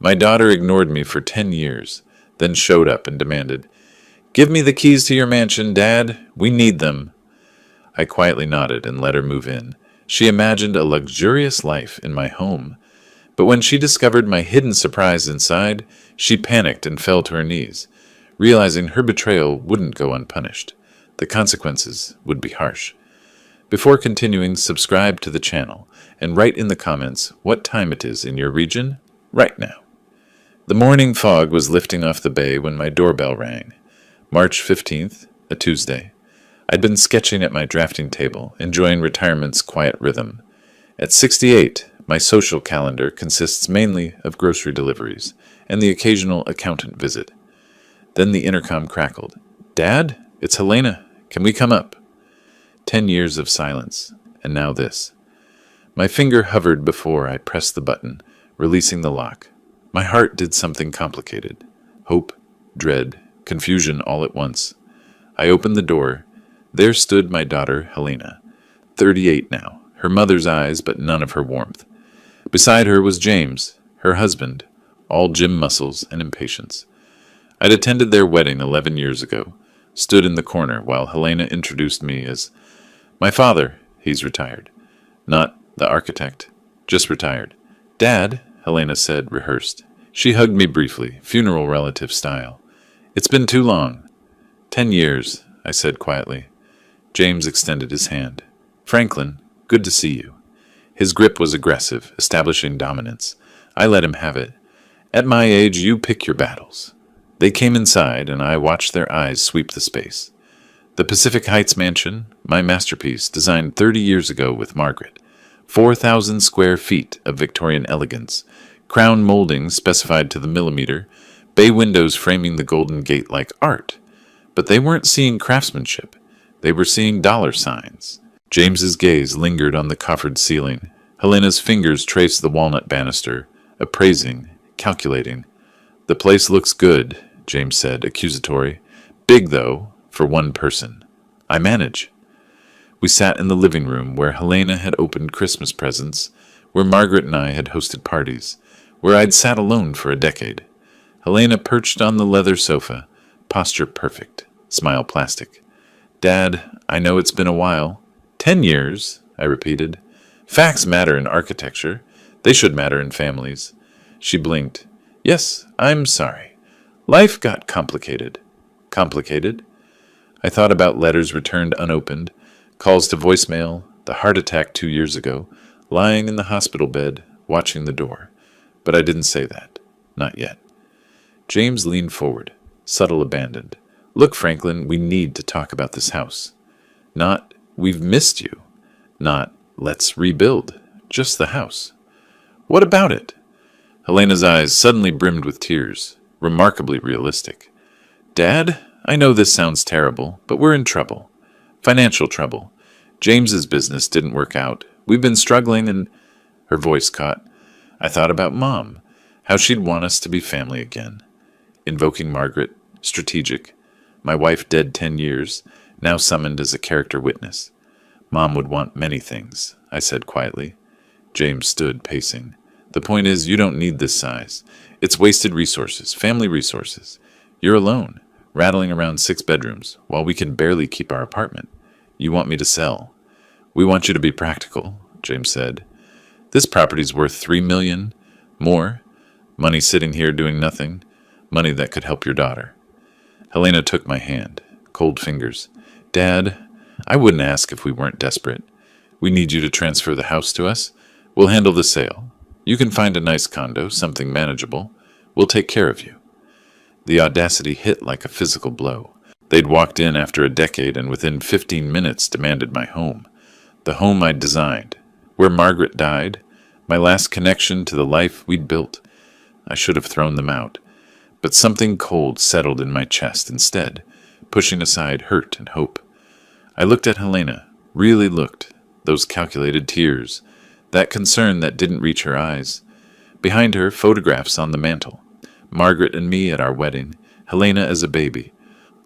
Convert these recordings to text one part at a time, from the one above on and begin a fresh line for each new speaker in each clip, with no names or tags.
My daughter ignored me for 10 years, then showed up and demanded, "Give me the keys to your mansion, Dad. We need them." I quietly nodded and let her move in. She imagined a luxurious life in my home. But when she discovered my hidden surprise inside, she panicked and fell to her knees, realizing her betrayal wouldn't go unpunished. The consequences would be harsh. Before continuing, subscribe to the channel and write in the comments what time it is in your region right now. The morning fog was lifting off the bay when my doorbell rang. March 15th, a Tuesday. I'd been sketching at my drafting table, enjoying retirement's quiet rhythm. At 68, my social calendar consists mainly of grocery deliveries and the occasional accountant visit. Then the intercom crackled. "Dad, it's Helena. Can we come up?" 10 years of silence, and now this. My finger hovered before I pressed the button, releasing the lock. My heart did something complicated. Hope, dread, confusion all at once. I opened the door. There stood my daughter, Helena, 38 now, her mother's eyes but none of her warmth. Beside her was James, her husband, all gym muscles and impatience. I'd attended their wedding 11 years ago, stood in the corner while Helena introduced me as my father. He's retired. Not the architect, just retired. "Dad," Helena said, rehearsed. She hugged me briefly, funeral relative style. "It's been too long." 10 years, I said quietly. James extended his hand. "Franklin, good to see you." His grip was aggressive, establishing dominance. I let him have it. "At my age, you pick your battles." They came inside, and I watched their eyes sweep the space. The Pacific Heights mansion, my masterpiece, designed 30 years ago with Margaret. 4,000 square feet of Victorian elegance, crown moldings specified to the millimeter, bay windows framing the Golden Gate like art. But they weren't seeing craftsmanship. They were seeing dollar signs. James's gaze lingered on the coffered ceiling. Helena's fingers traced the walnut banister, appraising, calculating. "The place looks good," James said, accusatory. "Big, though, for one person. I manage." We sat in the living room where Helena had opened Christmas presents, where Margaret and I had hosted parties, where I'd sat alone for a decade. Helena perched on the leather sofa, posture perfect, smile plastic. "Dad, I know it's been a while." 10 years, I repeated. "Facts matter in architecture. They should matter in families." She blinked. "Yes, I'm sorry. Life got complicated." "Complicated?" I thought about letters returned unopened, calls to voicemail, the heart attack 2 years ago, lying in the hospital bed, watching the door. But I didn't say that. Not yet. James leaned forward, subtle abandoned. "Look, Franklin, we need to talk about this house. Not, we've missed you. Not, let's rebuild. Just the house." "What about it?" Helena's eyes suddenly brimmed with tears, remarkably realistic. "Dad, I know this sounds terrible, but we're in trouble. Financial trouble. James's business didn't work out. We've been struggling and—" Her voice caught. I thought about Mom, how she'd want us to be family again. Invoking Margaret, strategic. My wife dead 10 years, now summoned as a character witness. Mom would want many things, I said quietly. James stood, pacing. "The point is, you don't need this size. It's wasted resources, family resources. You're alone, rattling around 6 bedrooms, while we can barely keep our apartment. You want me to sell." "We want you to be practical," James said. "This property's worth $3 million. More. Money sitting here doing nothing. Money that could help your daughter." Helena took my hand, cold fingers. "Dad, I wouldn't ask if we weren't desperate. We need you to transfer the house to us. We'll handle the sale. You can find a nice condo, something manageable. We'll take care of you." The audacity hit like a physical blow. They'd walked in after a decade and within 15 minutes demanded my home. The home I'd designed. Where Margaret died. My last connection to the life we'd built. I should have thrown them out. But something cold settled in my chest instead, pushing aside hurt and hope. I looked at Helena, really looked. Those calculated tears. That concern that didn't reach her eyes. Behind her, photographs on the mantel. Margaret and me at our wedding. Helena as a baby.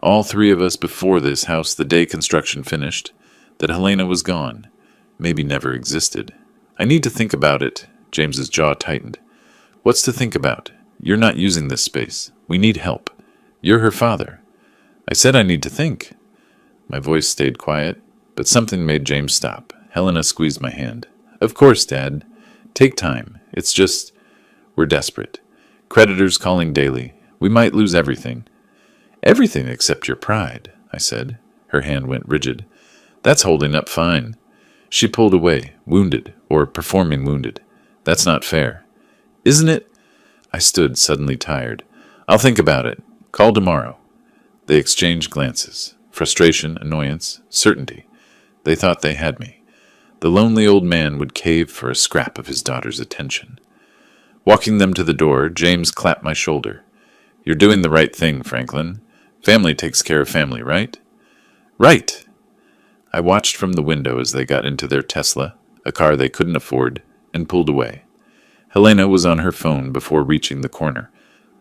All 3 of us before this house the day construction finished. That Helena was gone. Maybe never existed. "I need to think about it." James's jaw tightened. "What's to think about?" You're not using this space. We need help. You're her father. I said I need to think. My voice stayed quiet, but something made James stop. Helena squeezed my hand. Of course, Dad. Take time. It's just, we're desperate. Creditors calling daily. We might lose everything. Everything except your pride, I said. Her hand went rigid. That's holding up fine. She pulled away, wounded, or performing wounded. That's not fair. Isn't it? I stood, suddenly tired. I'll think about it. Call tomorrow. They exchanged glances. Frustration, annoyance, certainty. They thought they had me. The lonely old man would cave for a scrap of his daughter's attention. Walking them to the door, James clapped my shoulder. You're doing the right thing, Franklin. Family takes care of family, right? Right! I watched from the window as they got into their Tesla, a car they couldn't afford, and pulled away. Helena was on her phone before reaching the corner,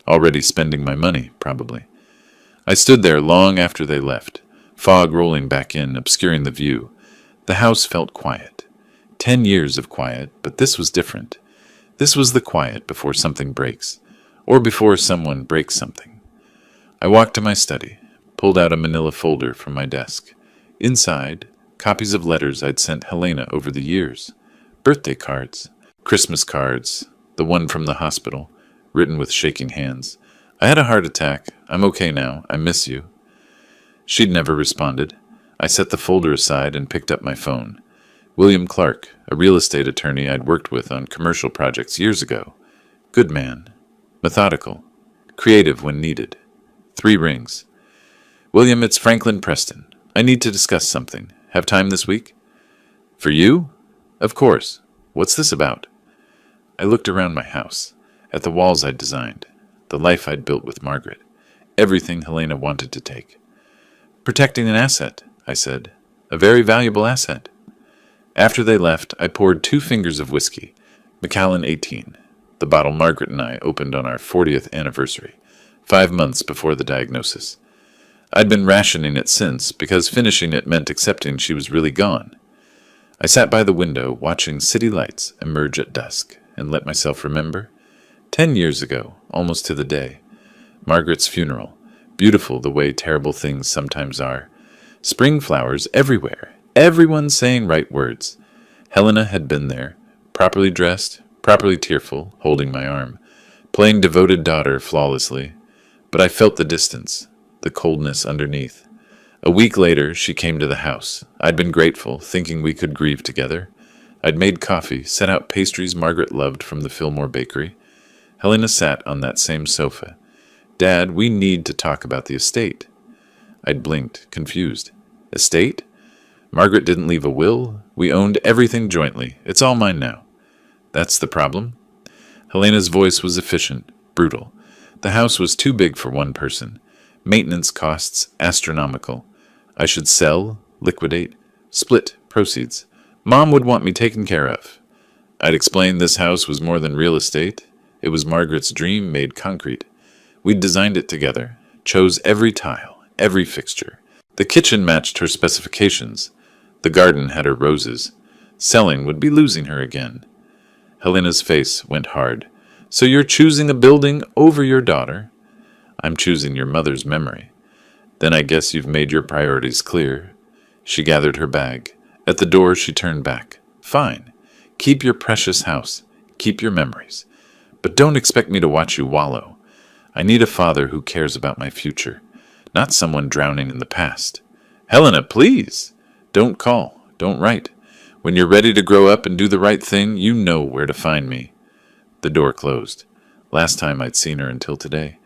already spending my money, probably. I stood there long after they left, fog rolling back in, obscuring the view. The house felt quiet. 10 years of quiet, but this was different. This was the quiet before something breaks, or before someone breaks something. I walked to my study, pulled out a manila folder from my desk. Inside, copies of letters I'd sent Helena over the years. Birthday cards, Christmas cards, the one from the hospital, written with shaking hands. I had a heart attack. I'm okay now. I miss you. She'd never responded. I set the folder aside and picked up my phone. William Clark, a real estate attorney I'd worked with on commercial projects years ago. Good man. Methodical. Creative when needed. 3 rings. William, it's Franklin Preston. I need to discuss something. Have time this week? For you? Of course. What's this about? I looked around my house, at the walls I'd designed, the life I'd built with Margaret, everything Helena wanted to take. Protecting an asset, I said. A very valuable asset. After they left, I poured 2 fingers of whiskey, Macallan 18, the bottle Margaret and I opened on our 40th anniversary, 5 months before the diagnosis. I'd been rationing it since, because finishing it meant accepting she was really gone. I sat by the window, watching city lights emerge at dusk, and let myself remember. 10 years ago, almost to the day. Margaret's funeral, beautiful the way terrible things sometimes are. Spring flowers everywhere, everyone saying right words. Helena had been there, properly dressed, properly tearful, holding my arm, playing devoted daughter flawlessly. But I felt the distance, the coldness underneath. A week later, she came to the house. I'd been grateful, thinking we could grieve together. I'd made coffee, set out pastries Margaret loved from the Fillmore bakery. Helena sat on that same sofa. Dad, we need to talk about the estate. I'd blinked, confused. Estate? Margaret didn't leave a will. We owned everything jointly. It's all mine now. That's the problem? Helena's voice was efficient, brutal. The house was too big for one person. Maintenance costs astronomical. I should sell, liquidate, split proceeds. Mom would want me taken care of. I'd explained this house was more than real estate. It was Margaret's dream made concrete. We'd designed it together, chose every tile, every fixture. The kitchen matched her specifications. The garden had her roses. Selling would be losing her again. Helena's face went hard. So you're choosing a building over your daughter? I'm choosing your mother's memory. Then I guess you've made your priorities clear. She gathered her bag. At the door, she turned back. Fine. Keep your precious house. Keep your memories. But don't expect me to watch you wallow. I need a father who cares about my future, not someone drowning in the past. Helena, please! Don't call. Don't write. When you're ready to grow up and do the right thing, you know where to find me. The door closed. Last time I'd seen her until today.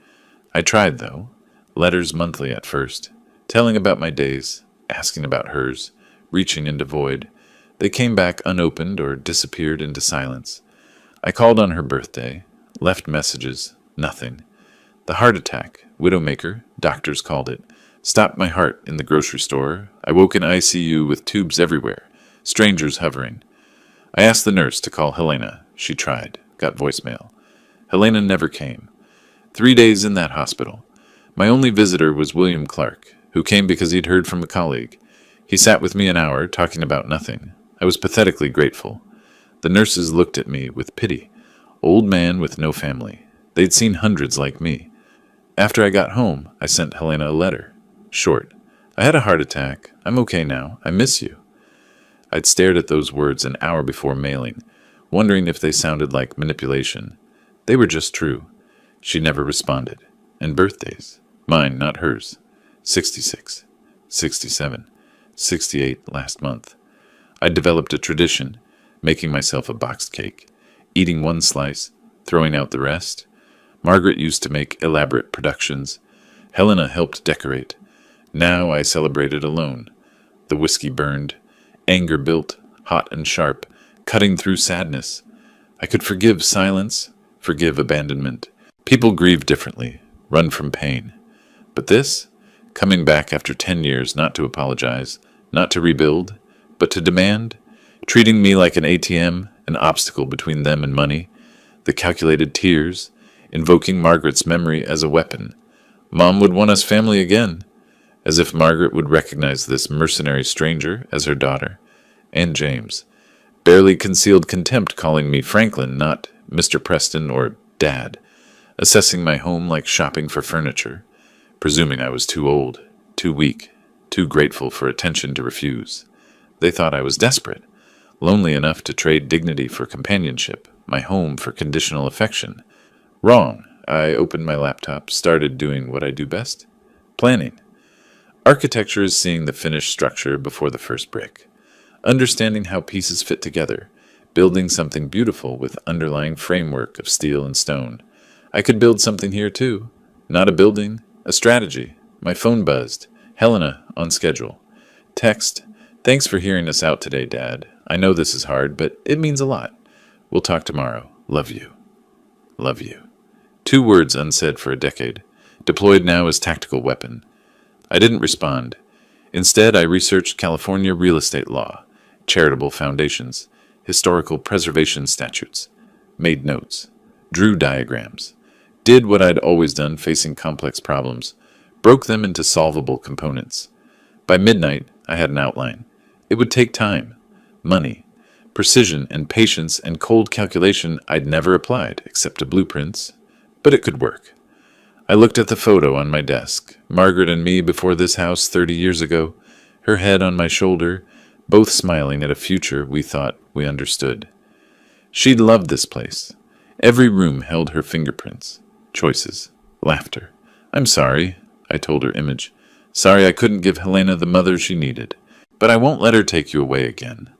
I tried, though. Letters monthly at first, telling about my days, asking about hers, reaching into void. They came back unopened or disappeared into silence. I called on her birthday, left messages, nothing. The heart attack, widowmaker, doctors called it, stopped my heart in the grocery store. I woke in ICU with tubes everywhere, strangers hovering. I asked the nurse to call Helena. She tried, got voicemail. Helena never came. 3 days in that hospital. My only visitor was William Clark, who came because he'd heard from a colleague. He sat with me an hour, talking about nothing. I was pathetically grateful. The nurses looked at me with pity. Old man with no family. They'd seen hundreds like me. After I got home, I sent Helena a letter. Short. I had a heart attack. I'm okay now. I miss you. I'd stared at those words an hour before mailing, wondering if they sounded like manipulation. They were just true. She never responded. And birthdays. Mine, not hers. 66, 67, 68 last month. I'd developed a tradition, making myself a boxed cake, eating one slice, throwing out the rest. Margaret used to make elaborate productions. Helena helped decorate. Now I celebrated alone. The whiskey burned. Anger built, hot and sharp, cutting through sadness. I could forgive silence, forgive abandonment. People grieve differently, run from pain. But this, coming back after 10 years not to apologize, not to rebuild, but to demand, treating me like an ATM, an obstacle between them and money, the calculated tears, invoking Margaret's memory as a weapon. Mom would want us family again, as if Margaret would recognize this mercenary stranger as her daughter, and James. Barely concealed contempt calling me Franklin, not Mr. Preston or Dad, assessing my home like shopping for furniture, presuming I was too old, too weak, too grateful for attention to refuse. They thought I was desperate, lonely enough to trade dignity for companionship, my home for conditional affection. Wrong. I opened my laptop, started doing what I do best, planning. Architecture is seeing the finished structure before the first brick, understanding how pieces fit together, building something beautiful with underlying framework of steel and stone. I could build something here too. Not a building, a strategy. My phone buzzed. Helena, on schedule. Text, thanks for hearing us out today, Dad. I know this is hard, but it means a lot. We'll talk tomorrow. Love you. Love you. 2 words unsaid for a decade, deployed now as tactical weapon. I didn't respond. Instead, I researched California real estate law, charitable foundations, historical preservation statutes, made notes, drew diagrams, did what I'd always done facing complex problems, broke them into solvable components. By midnight, I had an outline. It would take time, money, precision and patience and cold calculation I'd never applied except to blueprints, but it could work. I looked at the photo on my desk, Margaret and me before this house 30 years ago, her head on my shoulder, both smiling at a future we thought we understood. She'd loved this place. Every room held her fingerprints, choices, laughter. I'm sorry, I told her image. Sorry I couldn't give Helena the mother she needed, but I won't let her take you away again.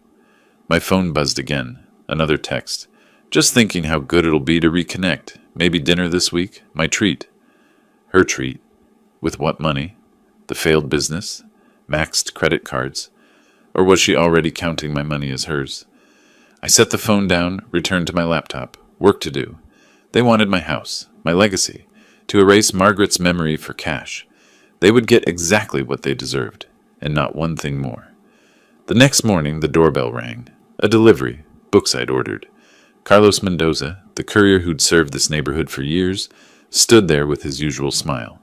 My phone buzzed again, another text. Just thinking how good it'll be to reconnect. Maybe dinner this week, my treat. Her treat. With what money? The failed business? Maxed credit cards? Or was she already counting my money as hers? I set the phone down, returned to my laptop. Work to do. They wanted my house, my legacy, to erase Margaret's memory for cash. They would get exactly what they deserved, and not one thing more. The next morning, the doorbell rang. A delivery, books I'd ordered. Carlos Mendoza, the courier who'd served this neighborhood for years, stood there with his usual smile.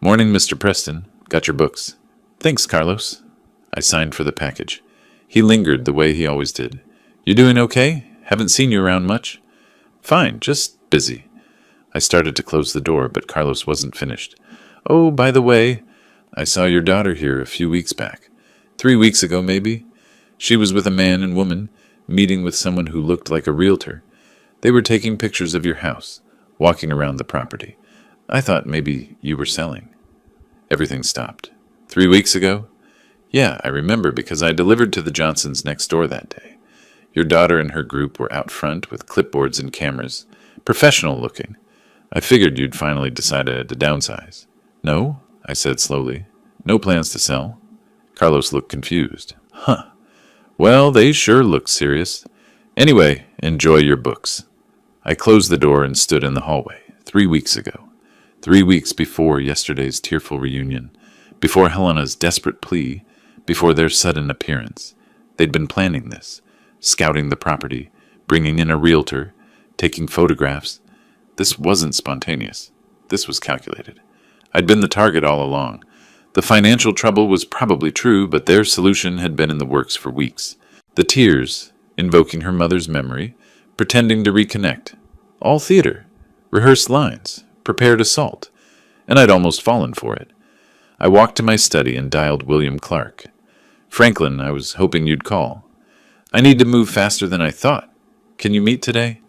Morning, Mr. Preston. Got your books. Thanks, Carlos. I signed for the package. He lingered the way he always did. You doing okay? Haven't seen you around much. Fine, just busy. I started to close the door, but Carlos wasn't finished. Oh, by the way, I saw your daughter here a few weeks back. 3 weeks ago, maybe. She was with a man and woman, meeting with someone who looked like a realtor. They were taking pictures of your house, walking around the property. I thought maybe you were selling. Everything stopped. 3 weeks ago? Yeah, I remember because I delivered to the Johnsons next door that day. Your daughter and her group were out front with clipboards and cameras, professional looking. I figured you'd finally decided to downsize. No, I said slowly. No plans to sell. Carlos looked confused. Huh. Well, they sure looked serious. Anyway, enjoy your books. I closed the door and stood in the hallway. 3 weeks ago. 3 weeks before yesterday's tearful reunion. Before Helena's desperate plea. Before their sudden appearance. They'd been planning this. Scouting the property. Bringing in a realtor. Taking photographs. This wasn't spontaneous. This was calculated. I'd been the target all along. The financial trouble was probably true, but their solution had been in the works for weeks. The tears, invoking her mother's memory, pretending to reconnect. All theater. rehearsed lines, prepared assault, and I'd almost fallen for it. I walked to my study and dialed William Clark. Franklin, I was hoping you'd call. I need to move faster than I thought. Can you meet today?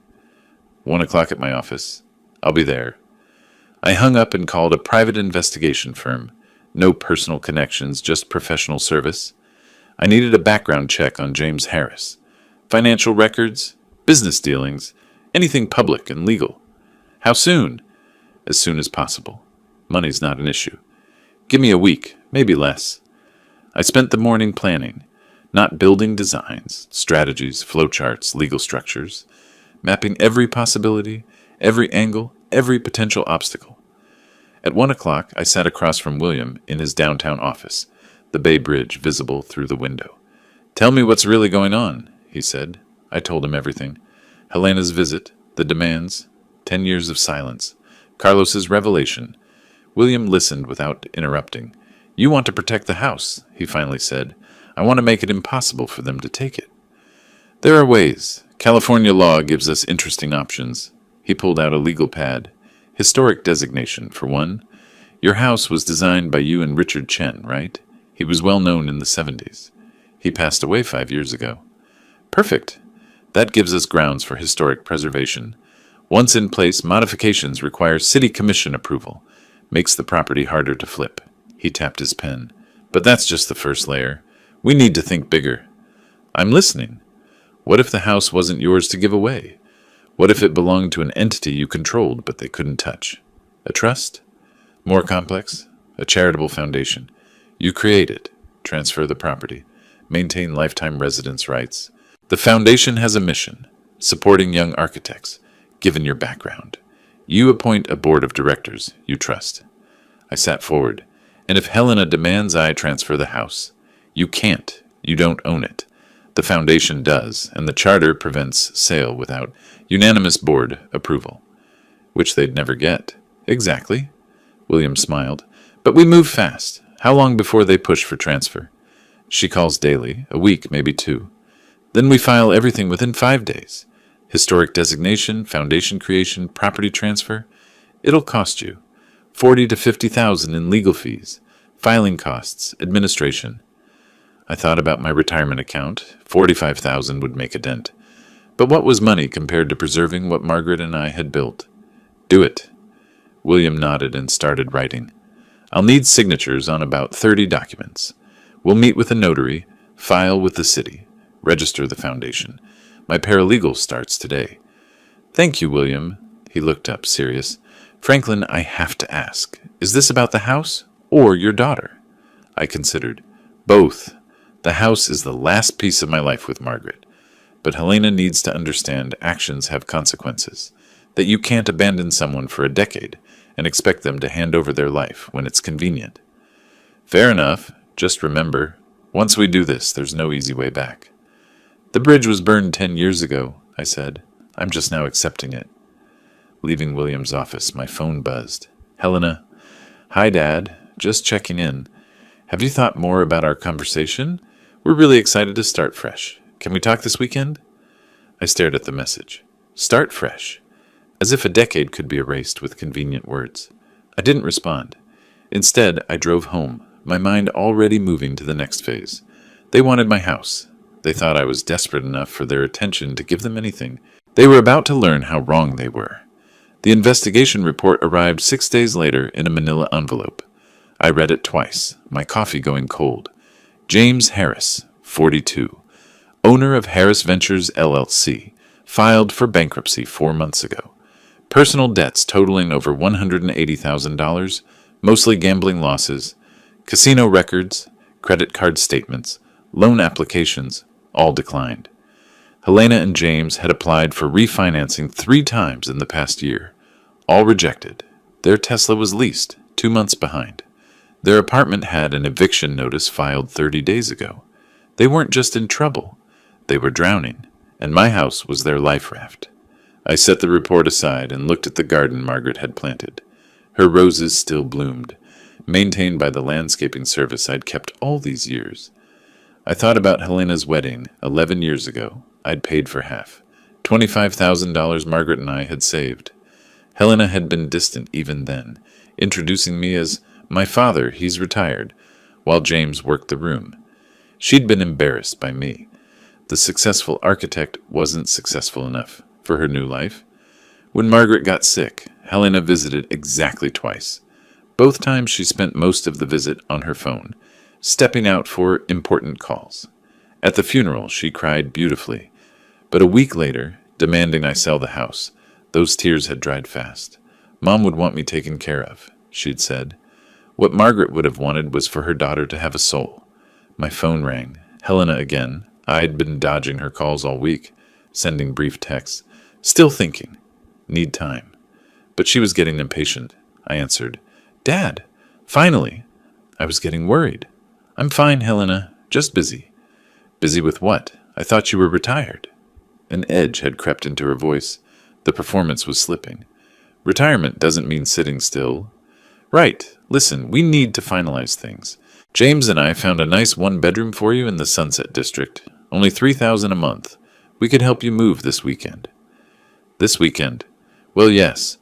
1 o'clock at my office. I'll be there. I hung up and called a private investigation firm. No personal connections, just professional service. I needed a background check on James Harris. Financial records, business dealings, anything public and legal. How soon? As soon as possible. Money's not an issue. Give me a week, maybe less. I spent the morning planning, not building designs, strategies, flowcharts, legal structures, mapping every possibility, every angle, every potential obstacle. At 1 o'clock, I sat across from William in his downtown office, the Bay Bridge visible through the window. Tell me what's really going on, he said. I told him everything. Helena's visit, the demands, 10 years of silence, Carlos's revelation. William listened without interrupting. You want to protect the house, he finally said. I want to make it impossible for them to take it. There are ways. California law gives us interesting options. He pulled out a legal pad. Historic designation, for one. Your house was designed by you and Richard Chen, right? He was well known in the 70s. He passed away 5 years ago. Perfect. That gives us grounds for historic preservation. Once in place, modifications require city commission approval. Makes the property harder to flip. He tapped his pen. But that's just the first layer. We need to think bigger. I'm listening. What if the house wasn't yours to give away? What if it belonged to an entity you controlled but they couldn't touch? A trust? More complex? A charitable foundation. You create it, transfer the property, maintain lifetime residence rights. The foundation has a mission, supporting young architects, given your background. You appoint a board of directors you trust. I sat forward. And if Helena demands I transfer the house, you can't. You don't own it. The foundation does, and the charter prevents sale without unanimous board approval, which they'd never get. Exactly. William smiled. But we move fast. How long before they push for transfer? She calls daily, a week, maybe 2. Then we file everything within 5 days. Historic designation, foundation creation, property transfer. It'll cost you $40,000 to $50,000 in legal fees, filing costs, administration. I thought about my retirement account. $45,000 would make a dent. But what was money compared to preserving what Margaret and I had built? Do it. William nodded and started writing. I'll need signatures on about 30 documents. We'll meet with a notary, file with the city, register the foundation. My paralegal starts today. Thank you, William. He looked up, serious. Franklin, I have to ask, is this about the house or your daughter? I considered. Both. The house is the last piece of my life with Margaret. But Helena needs to understand actions have consequences, that you can't abandon someone for a decade and expect them to hand over their life when it's convenient. Fair enough. Just remember, once we do this, there's no easy way back. The bridge was burned 10 years ago, I said. I'm just now accepting it. Leaving William's office, my phone buzzed. Helena. Hi, Dad. Just checking in. Have you thought more about our conversation? We're really excited to start fresh. Can we talk this weekend? I stared at the message. Start fresh. As if a decade could be erased with convenient words. I didn't respond. Instead, I drove home, my mind already moving to the next phase. They wanted my house. They thought I was desperate enough for their attention to give them anything. They were about to learn how wrong they were. The investigation report arrived 6 days later in a manila envelope. I read it twice, my coffee going cold. James Harris, 42, owner of Harris Ventures, LLC, filed for bankruptcy 4 months ago. Personal debts totaling over $180,000, mostly gambling losses, casino records, credit card statements, loan applications, all declined. Helena and James had applied for refinancing 3 times in the past year. All rejected. Their Tesla was leased, 2 months behind. Their apartment had an eviction notice filed 30 days ago. They weren't just in trouble. They were drowning, and my house was their life raft. I set the report aside and looked at the garden Margaret had planted. Her roses still bloomed, maintained by the landscaping service I'd kept all these years. I thought about Helena's wedding 11 years ago. I'd paid for half. $25,000 Margaret and I had saved. Helena had been distant even then, introducing me as my father, he's retired, while James worked the room. She'd been embarrassed by me. The successful architect wasn't successful enough for her new life. When Margaret got sick, Helena visited exactly twice. Both times she spent most of the visit on her phone, stepping out for important calls. At the funeral, she cried beautifully, but a week later, demanding I sell the house, those tears had dried fast. Mom would want me taken care of, she'd said. What Margaret would have wanted was for her daughter to have a soul. My phone rang. Helena again. I'd been dodging her calls all week, sending brief texts. Still thinking. Need time. But she was getting impatient. I answered, Dad, finally. I was getting worried. I'm fine, Helena. Just busy. Busy with what? I thought you were retired. An edge had crept into her voice. The performance was slipping. Retirement doesn't mean sitting still. Right. Listen, we need to finalize things. James and I found a nice one-bedroom for you in the Sunset District. Only $3,000 a month. We could help you move this weekend. This weekend? Well, yes.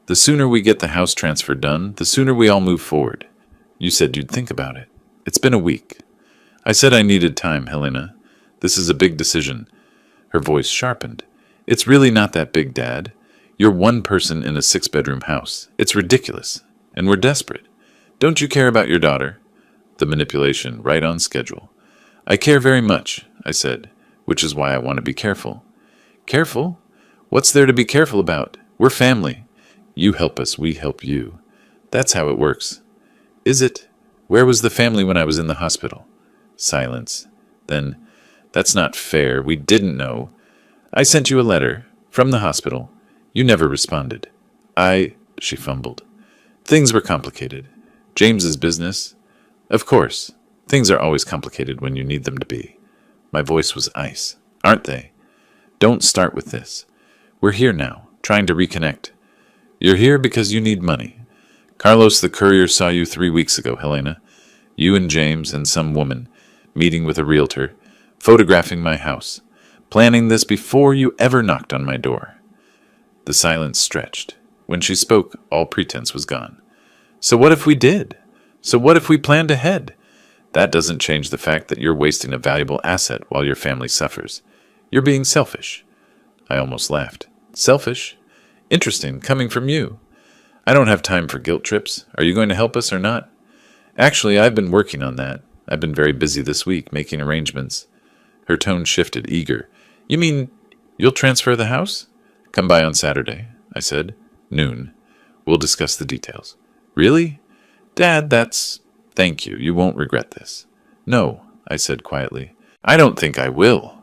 The sooner we get the house transfer done, the sooner we all move forward. You said you'd think about it. It's been a week. I said I needed time, Helena. This is a big decision. Her voice sharpened. It's really not that big, Dad. You're one person in a 6-bedroom house. It's ridiculous. And we're desperate. Don't you care about your daughter? The manipulation, right on schedule. I care very much, I said, which is why I want to be careful. Careful? What's there to be careful about? We're family. You help us, we help you. That's how it works. Is it? Where was the family when I was in the hospital? Silence. Then, that's not fair. We didn't know. I sent you a letter from the hospital. You never responded. She fumbled. Things were complicated. James's business. Of course. Things are always complicated when you need them to be. My voice was ice. Aren't they? Don't start with this. We're here now, trying to reconnect. You're here because you need money. Carlos the courier saw you 3 weeks ago, Helena. You and James and some woman, meeting with a realtor, photographing my house, planning this before you ever knocked on my door. The silence stretched. When she spoke, all pretense was gone. So what if we did? So what if we planned ahead? That doesn't change the fact that you're wasting a valuable asset while your family suffers. You're being selfish. I almost laughed. Selfish? Interesting, coming from you. I don't have time for guilt trips. Are you going to help us or not? Actually, I've been working on that. I've been very busy this week, making arrangements. Her tone shifted, eager. You mean you'll transfer the house? Come by on Saturday, I said. Noon. We'll discuss the details. Really? Dad, Thank you. You won't regret this. No, I said quietly. I don't think I will.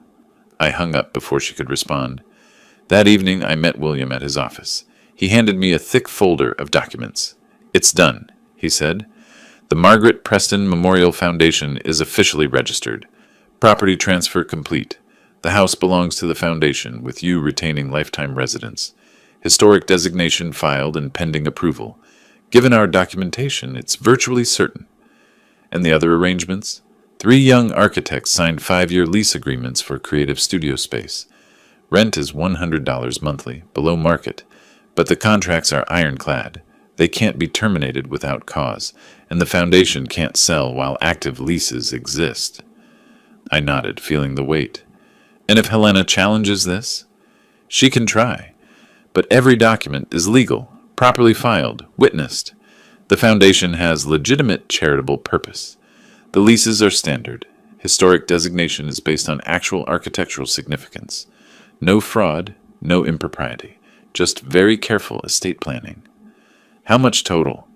I hung up before she could respond. That evening, I met William at his office. He handed me a thick folder of documents. It's done, he said. The Margaret Preston Memorial Foundation is officially registered. Property transfer complete. The house belongs to the foundation, with you retaining lifetime residence. Historic designation filed and pending approval. Given our documentation, it's virtually certain. And the other arrangements? 3 young architects signed 5-year lease agreements for creative studio space. Rent is $100 monthly, below market, but the contracts are ironclad. They can't be terminated without cause, and the foundation can't sell while active leases exist. I nodded, feeling the weight. And if Helena challenges this? She can try. But every document is legal, properly filed, witnessed. The foundation has legitimate charitable purpose. The leases are standard. Historic designation is based on actual architectural significance. No fraud, no impropriety. Just very careful estate planning. How much total?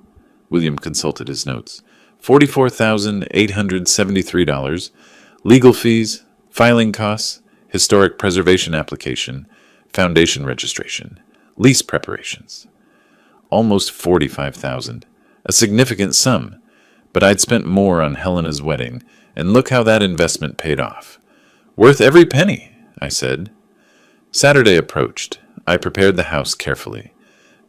William consulted his notes. $44,873. Legal fees, filing costs, historic preservation application, foundation registration, lease preparations. Almost $45,000. A significant sum, but I'd spent more on Helena's wedding, and look how that investment paid off. Worth every penny, I said. Saturday approached. I prepared the house carefully.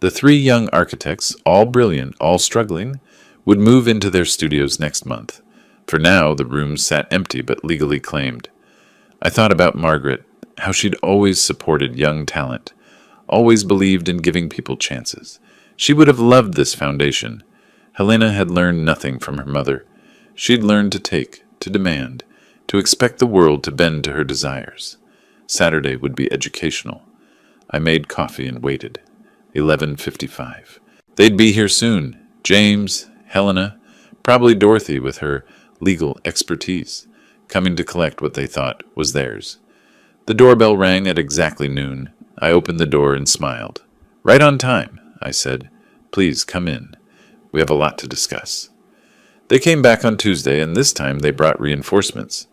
The 3 young architects, all brilliant, all struggling, would move into their studios next month. For now, the rooms sat empty but legally claimed. I thought about Margaret, how she'd always supported young talent, always believed in giving people chances. She would have loved this foundation. Helena had learned nothing from her mother. She'd learned to take, to demand, to expect the world to bend to her desires. Saturday would be educational. I made coffee and waited. 11:55. They'd be here soon. James, Helena, probably Dorothy with her legal expertise, coming to collect what they thought was theirs. The doorbell rang at exactly noon. I opened the door and smiled. "Right on time," I said. "Please come in. We have a lot to discuss." They came back on Tuesday, and this time they brought reinforcements.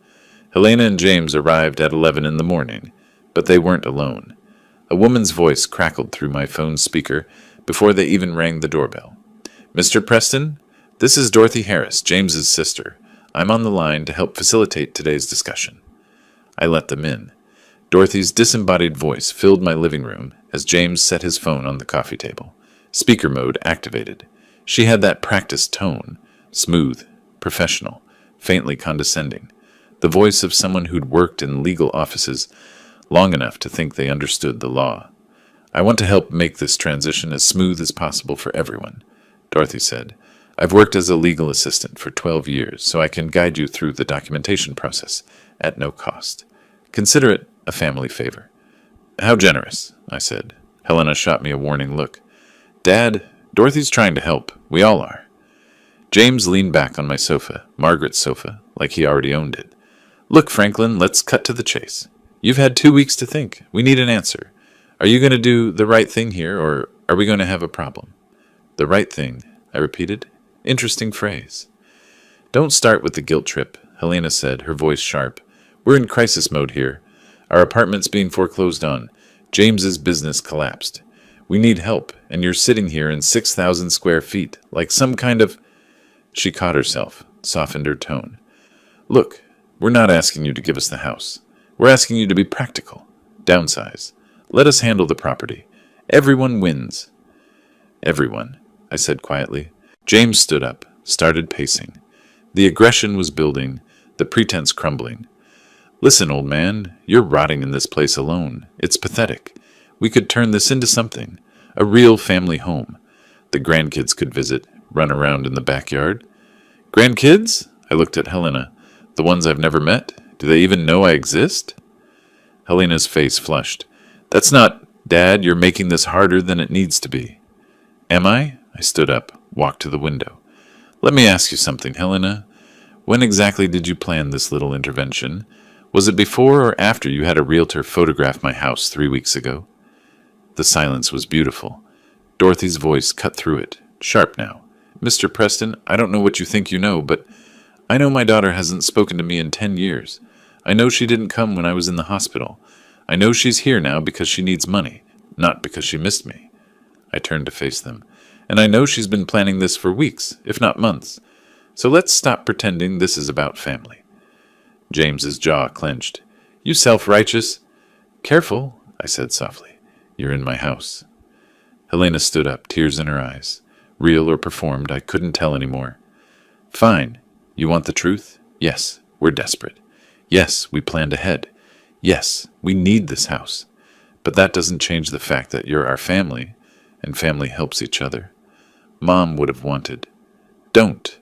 Helena and James arrived at 11 in the morning, but they weren't alone. A woman's voice crackled through my phone speaker before they even rang the doorbell. "Mr. Preston, this is Dorothy Harris, James's sister. I'm on the line to help facilitate today's discussion." I let them in. Dorothy's disembodied voice filled my living room as James set his phone on the coffee table. Speaker mode activated. She had that practiced tone, smooth, professional, faintly condescending, the voice of someone who'd worked in legal offices long enough to think they understood the law. "I want to help make this transition as smooth as possible for everyone," Dorothy said. "I've worked as a legal assistant for 12 years, so I can guide you through the documentation process at no cost. Consider it a family favor." "How generous," I said. Helena shot me a warning look. "Dad, Dorothy's trying to help. We all are." James leaned back on my sofa, Margaret's sofa, like he already owned it. "Look, Franklin, let's cut to the chase. You've had 2 weeks to think. We need an answer. Are you going to do the right thing here, or are we going to have a problem?" "The right thing," I repeated. Interesting phrase. "Don't start with the guilt trip," Helena said, her voice sharp. "We're in crisis mode here. Our apartment's being foreclosed on. James's business collapsed. We need help, and you're sitting here in 6,000 square feet, like some kind of—" She caught herself, softened her tone. "Look, we're not asking you to give us the house. We're asking you to be practical. Downsize. Let us handle the property. Everyone wins." "Everyone," I said quietly. James stood up, started pacing. The aggression was building, the pretense crumbling. "Listen, old man, you're rotting in this place alone. It's pathetic. We could turn this into something, a real family home. The grandkids could visit, run around in the backyard." "Grandkids?" I looked at Helena. "The ones I've never met? Do they even know I exist?" Helena's face flushed. "That's not, Dad, you're making this harder than it needs to be." "Am I?" I stood up, walked to the window. "Let me ask you something, Helena. When exactly did you plan this little intervention? Was it before or after you had a realtor photograph my house 3 weeks ago?" The silence was beautiful. Dorothy's voice cut through it, sharp now. "Mr. Preston, I don't know what you think you know, but I know my daughter hasn't spoken to me in 10 years. I know she didn't come when I was in the hospital. I know she's here now because she needs money, not because she missed me." I turned to face them. "And I know she's been planning this for weeks, if not months. So let's stop pretending this is about family." James's jaw clenched. "You self-righteous—" "Careful," I said softly. "You're in my house." Helena stood up, tears in her eyes. Real or performed, I couldn't tell anymore. "Fine. You want the truth? Yes, we're desperate. Yes, we planned ahead. Yes, we need this house. But that doesn't change the fact that you're our family, and family helps each other. Mom would have wanted—" "Don't."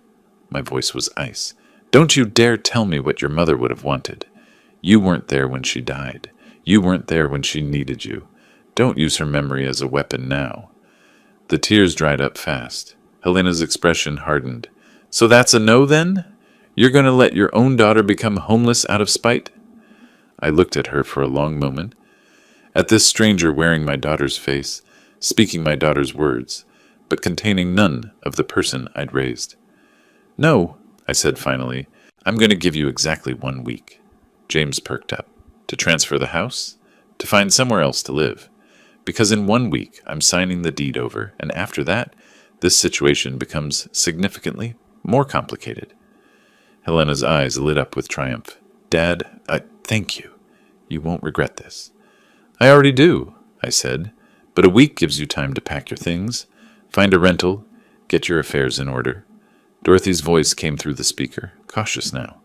My voice was ice. "Don't you dare tell me what your mother would have wanted. You weren't there when she died. You weren't there when she needed you. Don't use her memory as a weapon now." The tears dried up fast. Helena's expression hardened. "So that's a no, then? You're going to let your own daughter become homeless out of spite?" I looked at her for a long moment, at this stranger wearing my daughter's face, speaking my daughter's words, but containing none of the person I'd raised. "No," I said finally. "I'm going to give you exactly 1 week." James perked up. "To transfer the house? To find somewhere else to live? Because in 1 week I'm signing the deed over, and after that, this situation becomes significantly more complicated." Helena's eyes lit up with triumph. "Dad, thank you. You won't regret this." "I already do," I said. "But a week gives you time to pack your things, find a rental, get your affairs in order." Dorothy's voice came through the speaker, cautious now.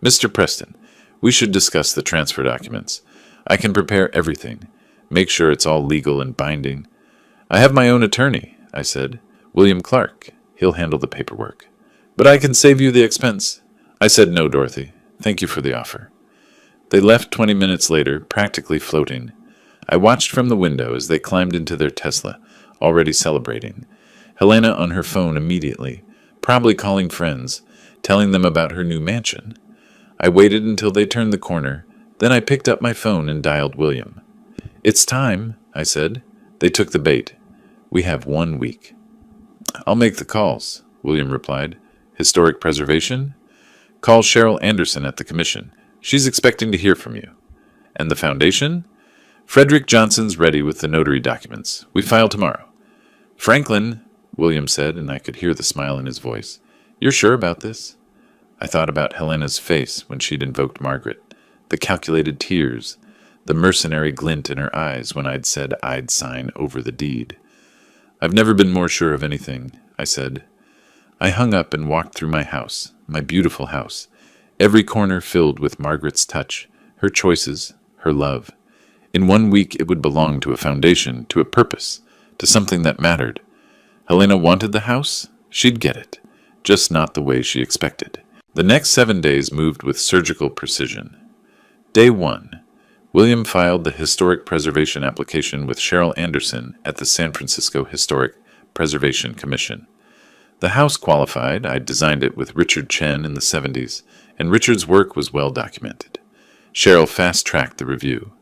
"Mr. Preston, we should discuss the transfer documents. I can prepare everything. Make sure it's all legal and binding. I have my own attorney, I said. William Clark. He'll handle the paperwork. But I can save you the expense. I said no, Dorothy. Thank you for the offer. They left 20 minutes later, practically floating. I watched from the window as they climbed into their Tesla, already celebrating. Helena on her phone immediately, probably calling friends, telling them about her new mansion. I waited until they turned the corner, then I picked up my phone and dialed William. It's time, I said. They took the bait. We have 1 week. I'll make the calls, William replied. Historic preservation? Call Cheryl Anderson at the commission. She's expecting to hear from you. And the foundation? Frederick Johnson's ready with the notary documents. We file tomorrow. Franklin, William said, and I could hear the smile in his voice. You're sure about this? I thought about Helena's face when she'd invoked Margaret, the calculated tears, the mercenary glint in her eyes when I'd said I'd sign over the deed. I've never been more sure of anything, I said. I hung up and walked through my house, my beautiful house, every corner filled with Margaret's touch, her choices, her love. In 1 week it would belong to a foundation, to a purpose, to something that mattered. Helena wanted the house? She'd get it, just not the way she expected. The next 7 days moved with surgical precision. Day 1. William filed the Historic Preservation application with Cheryl Anderson at the San Francisco Historic Preservation Commission. The house qualified. I'd designed it with Richard Chen in the 70s, and Richard's work was well documented. Cheryl fast-tracked the review.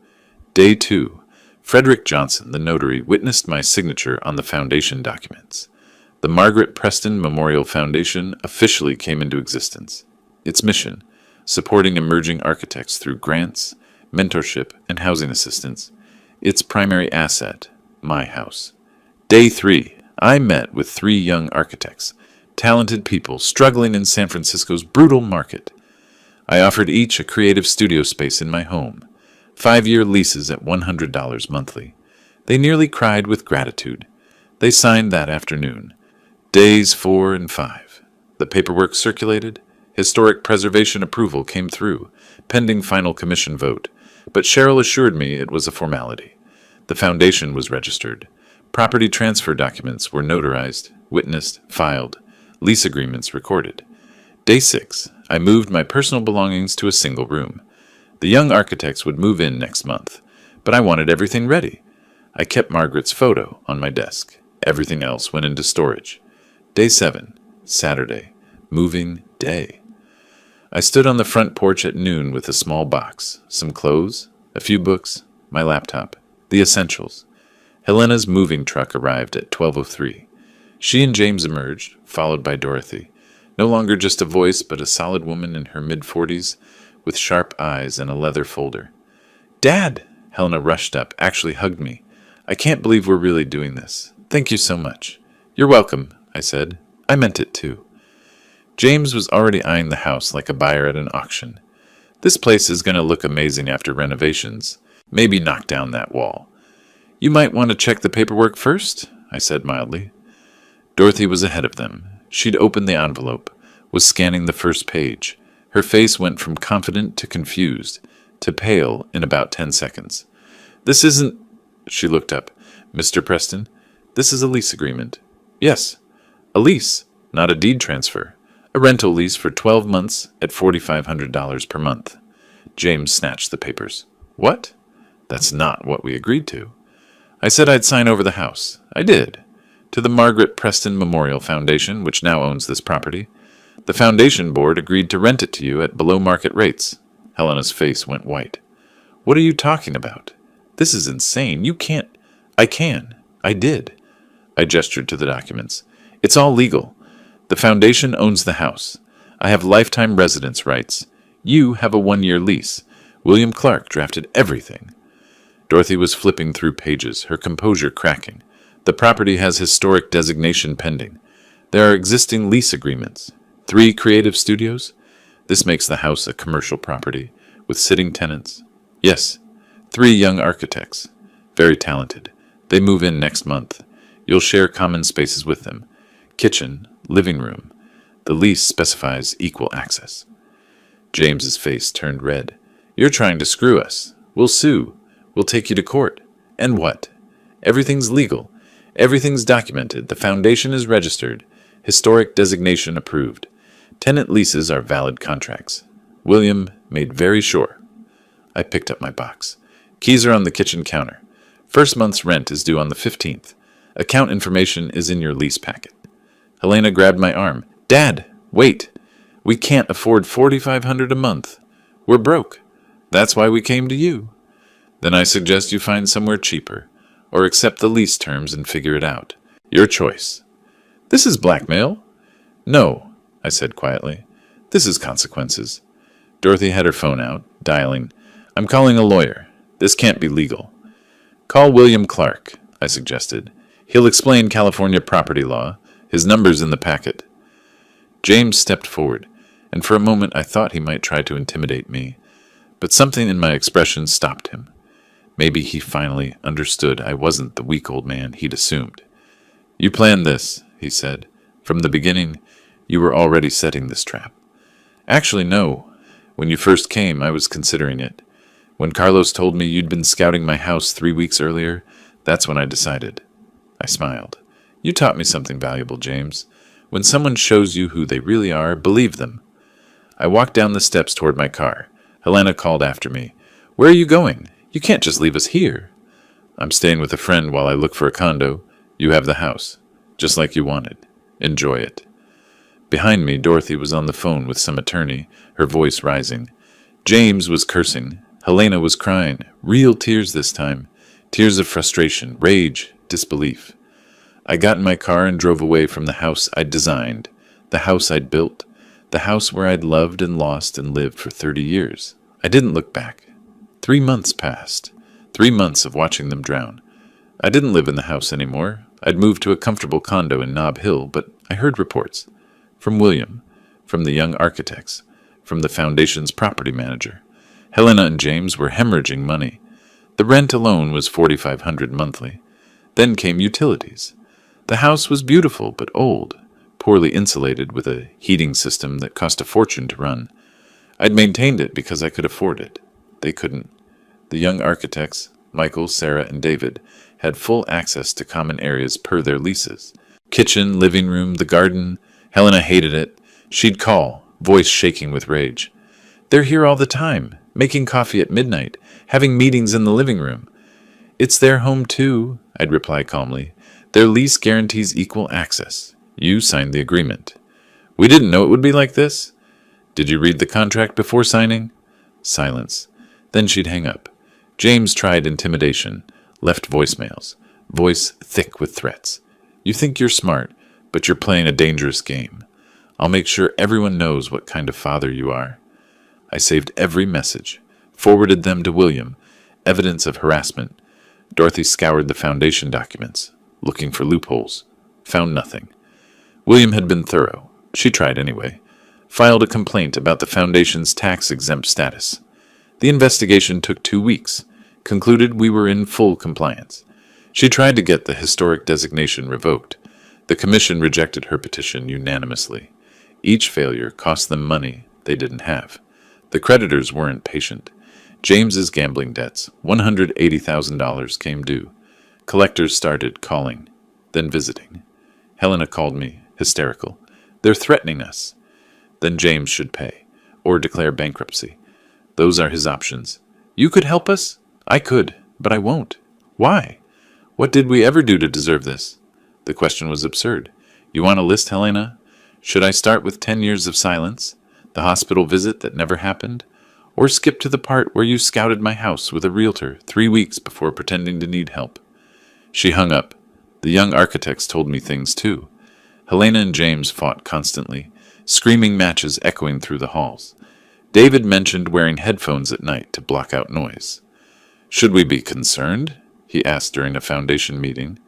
Day 2. Frederick Johnson, the notary, witnessed my signature on the foundation documents. The Margaret Preston Memorial Foundation officially came into existence. Its mission, supporting emerging architects through grants, mentorship, and housing assistance. Its primary asset, my house. Day 3. I met with 3 young architects, talented people struggling in San Francisco's brutal market. I offered each a creative studio space in my home, 5-year leases at $100 monthly. They nearly cried with gratitude. They signed that afternoon. Days 4 and 5. The paperwork circulated. Historic preservation approval came through, pending final commission vote. But Cheryl assured me it was a formality. The foundation was registered. Property transfer documents were notarized, witnessed, filed, lease agreements recorded. Day 6. I moved my personal belongings to a single room. The young architects would move in next month, but I wanted everything ready. I kept Margaret's photo on my desk. Everything else went into storage. Day 7. Saturday. Moving day. I stood on the front porch at noon with a small box, some clothes, a few books, my laptop, the essentials. Helena's moving truck arrived at 12:03. She and James emerged, followed by Dorothy, no longer just a voice but a solid woman in her mid-40s with sharp eyes and a leather folder. Dad! Helena rushed up, actually hugged me. I can't believe we're really doing this. Thank you so much. You're welcome, I said. I meant it too. James was already eyeing the house like a buyer at an auction. This place is going to look amazing after renovations. Maybe knock down that wall. You might want to check the paperwork first, I said mildly. Dorothy was ahead of them. She'd opened the envelope, was scanning the first page. Her face went from confident to confused, to pale in about 10 seconds. This isn't... She looked up. Mr. Preston, this is a lease agreement. Yes, a lease, not a deed transfer. A rental lease for 12 months at $4,500 per month. James snatched the papers. What? That's not what we agreed to. I said I'd sign over the house. I did. To the Margaret Preston Memorial Foundation, which now owns this property. The foundation board agreed to rent it to you at below market rates. Helena's face went white. What are you talking about? This is insane. You can't... I can. I did. I gestured to the documents. It's all legal. The foundation owns the house. I have lifetime residence rights. You have a 1-year lease. William Clark drafted everything. Dorothy was flipping through pages, her composure cracking. The property has historic designation pending. There are existing lease agreements. 3 creative studios. This makes the house a commercial property, with sitting tenants. Yes, 3 young architects. Very talented. They move in next month. You'll share common spaces with them. Kitchen, living room. The lease specifies equal access. James's face turned red. You're trying to screw us. We'll sue. We'll take you to court. And what? Everything's legal. Everything's documented. The foundation is registered. Historic designation approved. Tenant leases are valid contracts. William made very sure. I picked up my box. Keys are on the kitchen counter. First month's rent is due on the 15th. Account information is in your lease packet. Helena grabbed my arm. Dad, wait. We can't afford $4,500 a month. We're broke. That's why we came to you. Then I suggest you find somewhere cheaper, or accept the lease terms and figure it out. Your choice. This is blackmail. No, I said quietly. This is consequences. Dorothy had her phone out, dialing. I'm calling a lawyer. This can't be legal. Call William Clark, I suggested. He'll explain California property law. His number's in the packet. James stepped forward, and for a moment I thought he might try to intimidate me, but something in my expression stopped him. Maybe he finally understood I wasn't the weak old man he'd assumed. You planned this, he said. From the beginning, you were already setting this trap. Actually, no. When you first came, I was considering it. When Carlos told me you'd been scouting my house 3 weeks earlier, that's when I decided. I smiled. You taught me something valuable, James. When someone shows you who they really are, believe them. I walked down the steps toward my car. Helena called after me. Where are you going? You can't just leave us here. I'm staying with a friend while I look for a condo. You have the house, just like you wanted. Enjoy it. Behind me, Dorothy was on the phone with some attorney, her voice rising. James was cursing. Helena was crying. Real tears this time. Tears of frustration, rage, disbelief. I got in my car and drove away from the house I'd designed, the house I'd built, the house where I'd loved and lost and lived for 30 years. I didn't look back. 3 months passed. 3 months of watching them drown. I didn't live in the house anymore. I'd moved to a comfortable condo in Nob Hill, but I heard reports. From William, from the young architects, from the foundation's property manager. Helena and James were hemorrhaging money. The rent alone was $4,500 monthly. Then came utilities. The house was beautiful but old, poorly insulated with a heating system that cost a fortune to run. I'd maintained it because I could afford it. They couldn't. The young architects, Michael, Sarah, and David, had full access to common areas per their leases. Kitchen, living room, the garden. Helena hated it. She'd call, voice shaking with rage. They're here all the time, making coffee at midnight, having meetings in the living room. It's their home too, I'd reply calmly. Their lease guarantees equal access. You signed the agreement. We didn't know it would be like this. Did you read the contract before signing? Silence. Then she'd hang up. James tried intimidation, left voicemails, voice thick with threats. You think you're smart, but you're playing a dangerous game. I'll make sure everyone knows what kind of father you are. I saved every message, forwarded them to William, evidence of harassment. Dorothy scoured the foundation documents, looking for loopholes. Found nothing. William had been thorough. She tried anyway. Filed a complaint about the foundation's tax-exempt status. The investigation took 2 weeks. Concluded we were in full compliance. She tried to get the historic designation revoked. The commission rejected her petition unanimously. Each failure cost them money they didn't have. The creditors weren't patient. James's gambling debts, $180,000, came due. Collectors started calling, then visiting. Helena called me, hysterical. They're threatening us. Then James should pay, or declare bankruptcy. Those are his options. You could help us? I could, but I won't. Why? What did we ever do to deserve this? The question was absurd. You want a list, Helena? Should I start with 10 years of silence, the hospital visit that never happened, or skip to the part where you scouted my house with a realtor 3 weeks before pretending to need help? She hung up. The young architects told me things too. Helena and James fought constantly, screaming matches echoing through the halls. David mentioned wearing headphones at night to block out noise. Should we be concerned? He asked during a foundation meeting.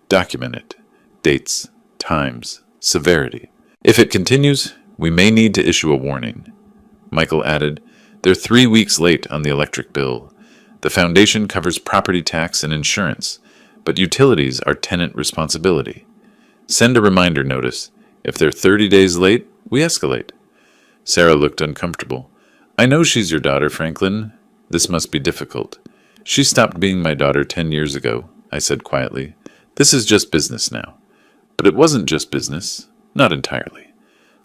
Document it. Dates, times, severity. If it continues, we may need to issue a warning. Michael added, they're 3 weeks late on the electric bill. The foundation covers property tax and insurance, but utilities are tenant responsibility. Send a reminder notice. If they're 30 days late, we escalate. Sarah looked uncomfortable. I know she's your daughter, Franklin. This must be difficult. She stopped being my daughter 10 years ago, I said quietly. This is just business now. But it wasn't just business. Not entirely.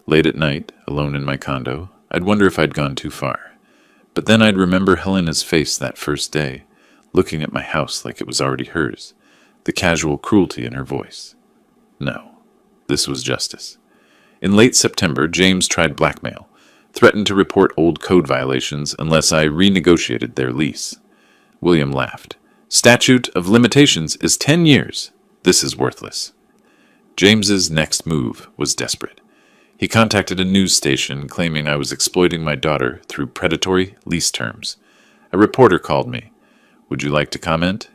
Late at night, alone in my condo, I'd wonder if I'd gone too far. But then I'd remember Helena's face that first day, looking at my house like it was already hers, the casual cruelty in her voice. No, this was justice. In late September, James tried blackmail, threatened to report old code violations unless I renegotiated their lease. William laughed. Statute of limitations is 10 years. This is worthless. James's next move was desperate. He contacted a news station claiming I was exploiting my daughter through predatory lease terms. A reporter called me. Would you like to comment?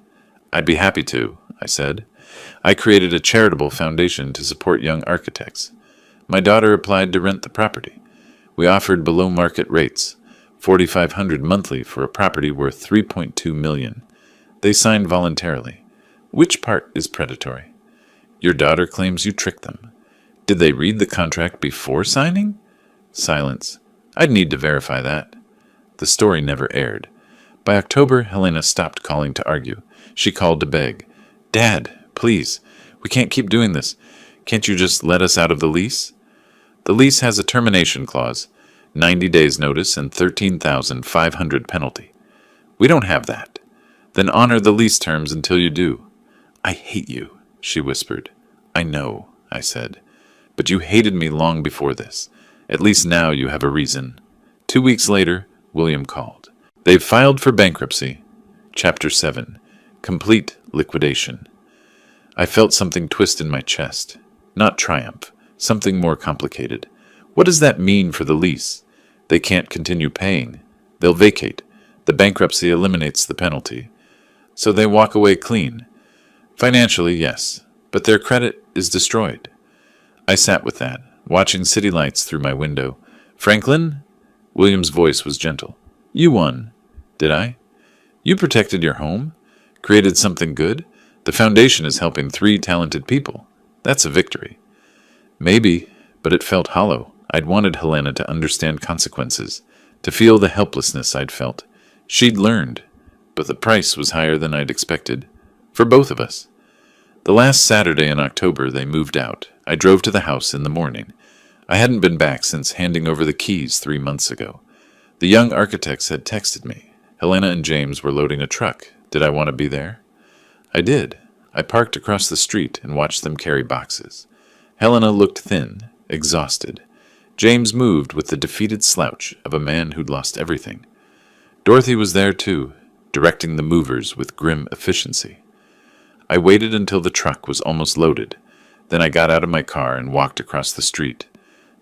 I'd be happy to, I said. I created a charitable foundation to support young architects. My daughter applied to rent the property. We offered below market rates, $4,500 monthly for a property worth $3.2 million. They signed voluntarily. Which part is predatory? Your daughter claims you tricked them. Did they read the contract before signing? Silence. I'd need to verify that. The story never aired. By October, Helena stopped calling to argue. She called to beg. Dad, please, we can't keep doing this. Can't you just let us out of the lease? The lease has a termination clause, 90 days notice and $13,500 penalty. We don't have that. Then honor the lease terms until you do. I hate you, she whispered. I know, I said. But you hated me long before this. At least now you have a reason. 2 weeks later, William called. They've filed for bankruptcy. Chapter 7. Complete liquidation. I felt something twist in my chest. Not triumph. Something more complicated. What does that mean for the lease? They can't continue paying. They'll vacate. The bankruptcy eliminates the penalty. So they walk away clean. Financially, yes, but their credit is destroyed. I sat with that, watching city lights through my window. Franklin? William's voice was gentle. You won. Did I? You protected your home? Created something good? The foundation is helping 3 talented people. That's a victory. Maybe, but it felt hollow. I'd wanted Helena to understand consequences, to feel the helplessness I'd felt. She'd learned, but the price was higher than I'd expected. For both of us. The last Saturday in October, they moved out. I drove to the house in the morning. I hadn't been back since handing over the keys 3 months ago. The young architects had texted me. Helena and James were loading a truck. Did I want to be there? I did. I parked across the street and watched them carry boxes. Helena looked thin, exhausted. James moved with the defeated slouch of a man who'd lost everything. Dorothy was there too, directing the movers with grim efficiency. I waited until the truck was almost loaded. Then I got out of my car and walked across the street.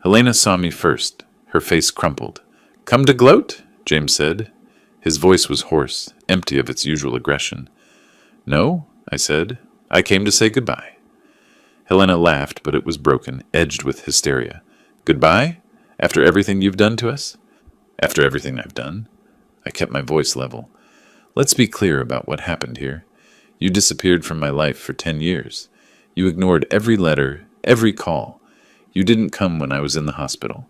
Helena saw me first. Her face crumpled. Come to gloat? James said. His voice was hoarse, empty of its usual aggression. No, I said. I came to say goodbye. Helena laughed, but it was broken, edged with hysteria. Goodbye? After everything you've done to us? After everything I've done? I kept my voice level. Let's be clear about what happened here. You disappeared from my life for 10 years. You ignored every letter, every call. You didn't come when I was in the hospital.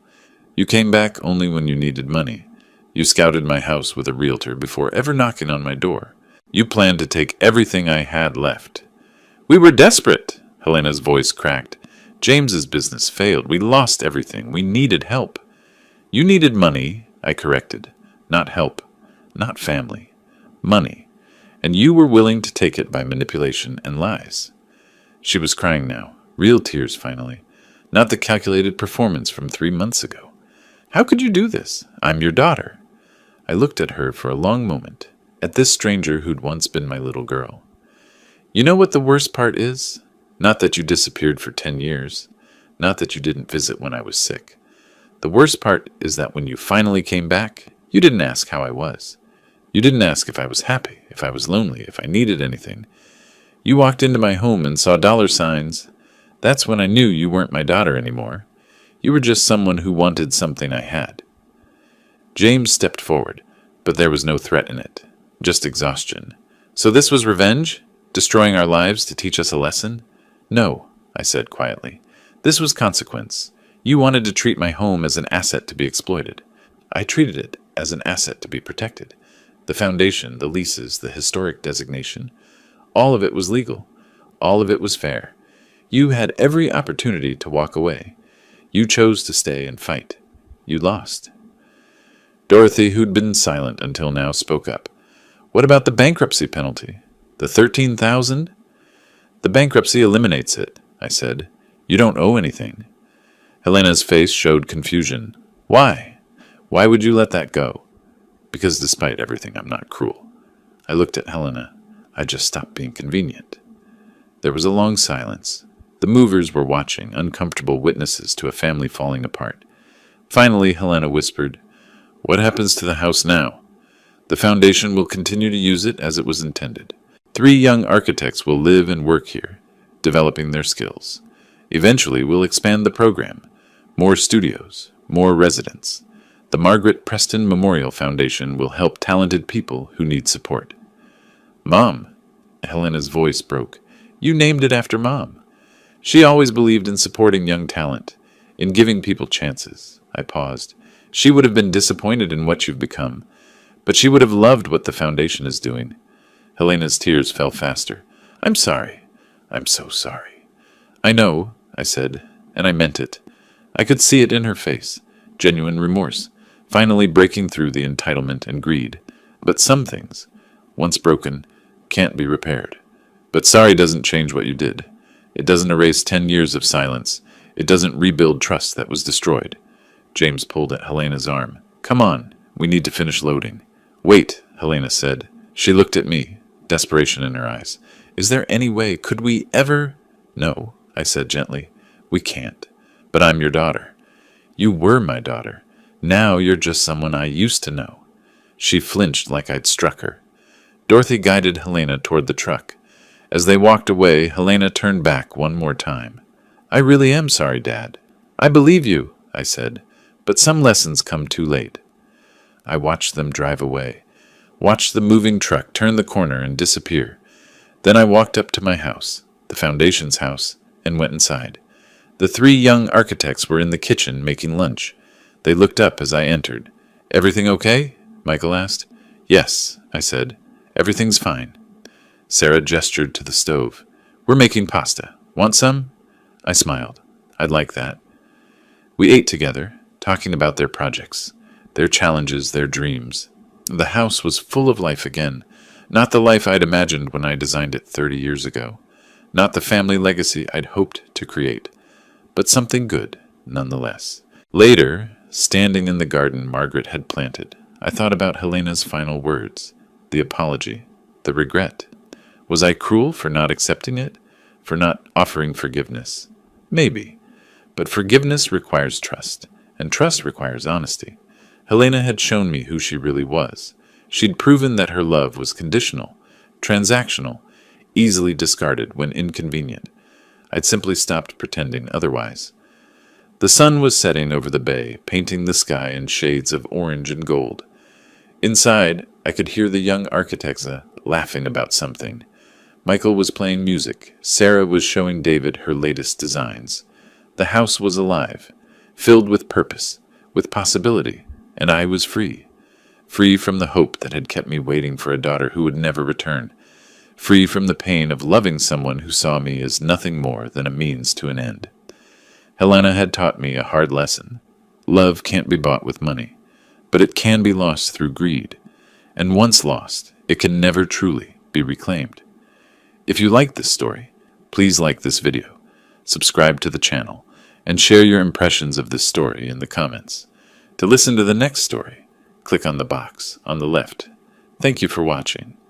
You came back only when you needed money. You scouted my house with a realtor before ever knocking on my door. You planned to take everything I had left. We were desperate, Helena's voice cracked. James's business failed. We lost everything. We needed help. You needed money, I corrected. Not help. Not family. Money. And you were willing to take it by manipulation and lies. She was crying now. Real tears, finally. Not the calculated performance from 3 months ago. How could you do this? I'm your daughter. I looked at her for a long moment, at this stranger who'd once been my little girl. You know what the worst part is? Not that you disappeared for 10 years. Not that you didn't visit when I was sick. The worst part is that when you finally came back, you didn't ask how I was. You didn't ask if I was happy, if I was lonely, if I needed anything. You walked into my home and saw dollar signs. That's when I knew you weren't my daughter anymore. You were just someone who wanted something I had. James stepped forward, but there was no threat in it, just exhaustion. So this was revenge? Destroying our lives to teach us a lesson? No, I said quietly. This was consequence. You wanted to treat my home as an asset to be exploited. I treated it as an asset to be protected. The foundation, the leases, the historic designation. All of it was legal. All of it was fair. You had every opportunity to walk away. You chose to stay and fight. You lost. Dorothy, who'd been silent until now, spoke up. What about the bankruptcy penalty? The $13,000? The bankruptcy eliminates it, I said. You don't owe anything. Helena's face showed confusion. Why? Why would you let that go? Because despite everything, I'm not cruel. I looked at Helena. I just stopped being convenient. There was a long silence. The movers were watching, uncomfortable witnesses to a family falling apart. Finally, Helena whispered, What happens to the house now? The foundation will continue to use it as it was intended. 3 young architects will live and work here, developing their skills. Eventually, we'll expand the program. More studios, more residents. The Margaret Preston Memorial Foundation will help talented people who need support. Mom, Helena's voice broke. You named it after Mom. She always believed in supporting young talent, in giving people chances. I paused. She would have been disappointed in what you've become, but she would have loved what the foundation is doing. Helena's tears fell faster. I'm sorry. I'm so sorry. I know, I said, and I meant it. I could see it in her face. Genuine remorse, finally breaking through the entitlement and greed. But some things, once broken, can't be repaired. But sorry doesn't change what you did. It doesn't erase 10 years of silence. It doesn't rebuild trust that was destroyed. James pulled at Helena's arm. Come on, we need to finish loading. Wait, Helena said. She looked at me, desperation in her eyes. Is there any way, could we ever? No, I said gently. We can't. But I'm your daughter. You were my daughter. Now you're just someone I used to know. She flinched like I'd struck her. Dorothy guided Helena toward the truck. As they walked away, Helena turned back one more time. I really am sorry, Dad. I believe you, I said, but some lessons come too late. I watched them drive away, watched the moving truck turn the corner and disappear. Then I walked up to my house, the foundation's house, and went inside. The 3 young architects were in the kitchen making lunch. They looked up as I entered. Everything okay? Michael asked. Yes, I said. Everything's fine. Sarah gestured to the stove. We're making pasta. Want some? I smiled. I'd like that. We ate together, talking about their projects, their challenges, their dreams. The house was full of life again, not the life I'd imagined when I designed it 30 years ago, not the family legacy I'd hoped to create, but something good, nonetheless. Later, standing in the garden Margaret had planted, I thought about Helena's final words, the apology, the regret. Was I cruel for not accepting it? For not offering forgiveness? Maybe. But forgiveness requires trust, and trust requires honesty. Helena had shown me who she really was. She'd proven that her love was conditional, transactional, easily discarded when inconvenient. I'd simply stopped pretending otherwise. The sun was setting over the bay, painting the sky in shades of orange and gold. Inside, I could hear the young architects laughing about something. Michael was playing music. Sarah was showing David her latest designs. The house was alive, filled with purpose, with possibility, and I was free. Free from the hope that had kept me waiting for a daughter who would never return. Free from the pain of loving someone who saw me as nothing more than a means to an end. Helena had taught me a hard lesson. Love can't be bought with money, but it can be lost through greed. And once lost, it can never truly be reclaimed. If you like this story, please like this video, subscribe to the channel, and share your impressions of this story in the comments. To listen to the next story, click on the box on the left. Thank you for watching.